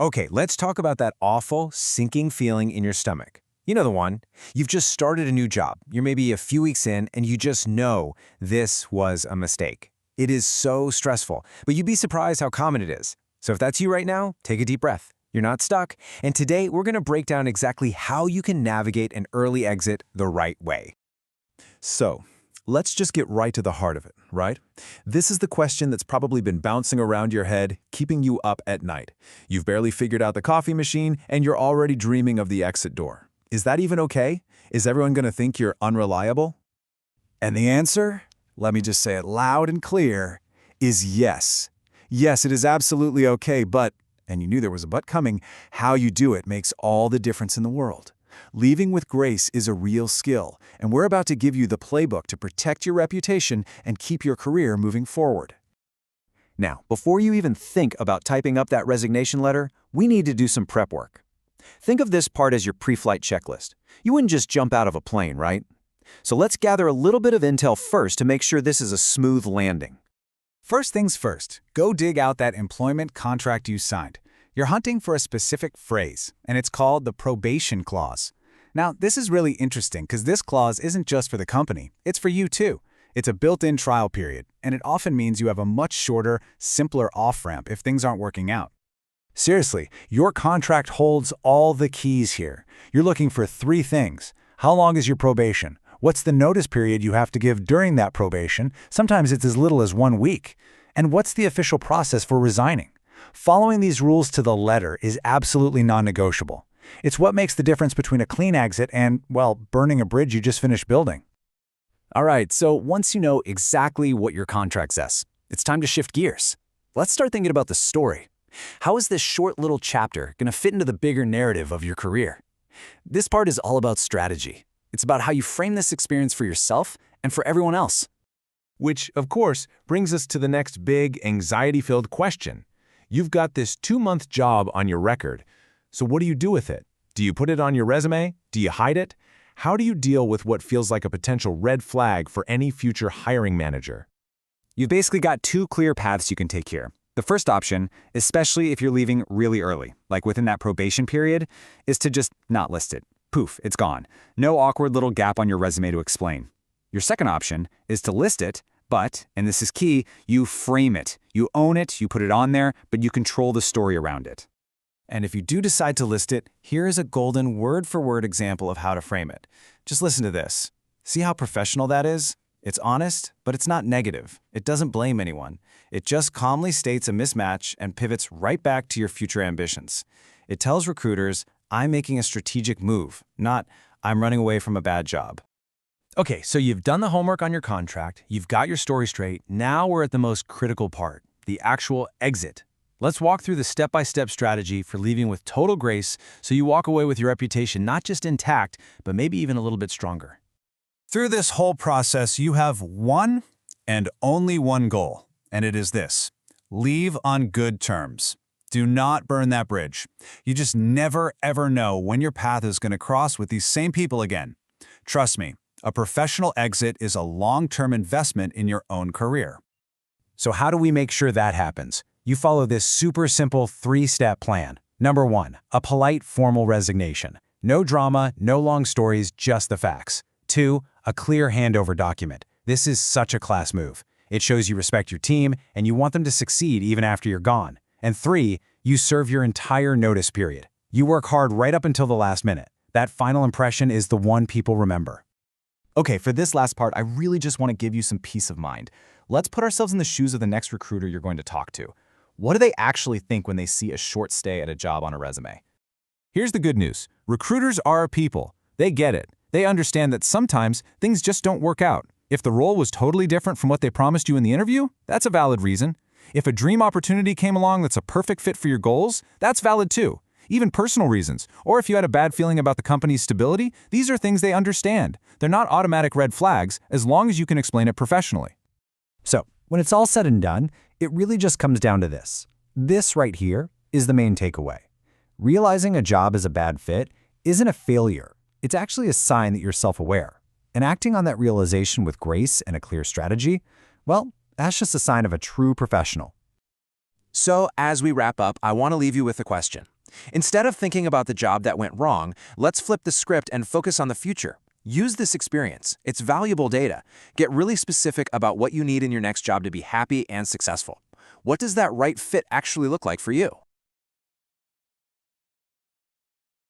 Okay, let's talk about that awful, sinking feeling in your stomach. You know the one. You've just started a new job. You're maybe a few weeks in, and you just know this was a mistake. It is so stressful, but you'd be surprised how common it is. So if that's you right now, take a deep breath. You're not stuck, and today we're going to break down exactly how you can navigate an early exit the right way. So, let's just get right to the heart of it, right? This is the question that's probably been bouncing around your head, keeping you up at night. You've barely figured out the coffee machine, and you're already dreaming of the exit door. Is that even okay? Is everyone going to think you're unreliable? And the answer, let me just say it loud and clear, is yes. Yes, it is absolutely okay, but, and you knew there was a but coming, how you do it makes all the difference in the world. Leaving with grace is a real skill, and we're about to give you the playbook to protect your reputation and keep your career moving forward. Now, before you even think about typing up that resignation letter, we need to do some prep work. Think of this part as your pre-flight checklist. You wouldn't just jump out of a plane, right? So let's gather a little bit of intel first to make sure this is a smooth landing. First things first, go dig out that employment contract you signed. You're hunting for a specific phrase, and it's called the probation clause. Now, this is really interesting because this clause isn't just for the company, it's for you too. It's a built-in trial period, and it often means you have a much shorter, simpler off-ramp if things aren't working out. Seriously, your contract holds all the keys here. You're looking for 3 things. How long is your probation? What's the notice period you have to give during that probation? Sometimes it's as little as 1 week. And what's the official process for resigning? Following these rules to the letter is absolutely non-negotiable. It's what makes the difference between a clean exit and, well, burning a bridge you just finished building. All right, so once you know exactly what your contract says, it's time to shift gears. Let's start thinking about the story. How is this short little chapter going to fit into the bigger narrative of your career? This part is all about strategy. It's about how you frame this experience for yourself and for everyone else. Which, of course, brings us to the next big, anxiety-filled question. You've got this 2-month job on your record. So what do you do with it? Do you put it on your resume? Do you hide it? How do you deal with what feels like a potential red flag for any future hiring manager? You've basically got 2 clear paths you can take here. The first option, especially if you're leaving really early, like within that probation period, is to just not list it. Poof, it's gone. No awkward little gap on your resume to explain. Your second option is to list it, but, and this is key, you frame it. You own it, you put it on there, but you control the story around it. And if you do decide to list it, here is a golden word-for-word example of how to frame it. Just listen to this. See how professional that is? It's honest, but it's not negative. It doesn't blame anyone. It just calmly states a mismatch and pivots right back to your future ambitions. It tells recruiters, I'm making a strategic move, not I'm running away from a bad job. Okay, so you've done the homework on your contract, you've got your story straight, now we're at the most critical part, the actual exit. Let's walk through the step-by-step strategy for leaving with total grace so you walk away with your reputation not just intact, but maybe even a little bit stronger. Through this whole process, you have one and only one goal, and it is this: leave on good terms. Do not burn that bridge. You just never, ever know when your path is going to cross with these same people again. Trust me, a professional exit is a long-term investment in your own career. So how do we make sure that happens? You follow this super simple 3-step plan. Number 1, a polite, formal resignation. No drama, no long stories, just the facts. 2, a clear handover document. This is such a class move. It shows you respect your team and you want them to succeed even after you're gone. And 3, you serve your entire notice period. You work hard right up until the last minute. That final impression is the one people remember. Okay, for this last part, I really just want to give you some peace of mind. Let's put ourselves in the shoes of the next recruiter you're going to talk to. What do they actually think when they see a short stay at a job on a resume? Here's the good news. Recruiters are people. They get it. They understand that sometimes things just don't work out. If the role was totally different from what they promised you in the interview, that's a valid reason. If a dream opportunity came along that's a perfect fit for your goals, that's valid too. Even personal reasons, or if you had a bad feeling about the company's stability, these are things they understand. They're not automatic red flags as long as you can explain it professionally. So, when it's all said and done, it really just comes down to this. This right here is the main takeaway. Realizing a job is a bad fit isn't a failure. It's actually a sign that you're self-aware. And acting on that realization with grace and a clear strategy, well, that's just a sign of a true professional. So, as we wrap up, I want to leave you with a question. Instead of thinking about the job that went wrong, let's flip the script and focus on the future. Use this experience. It's valuable data. Get really specific about what you need in your next job to be happy and successful. What does that right fit actually look like for you?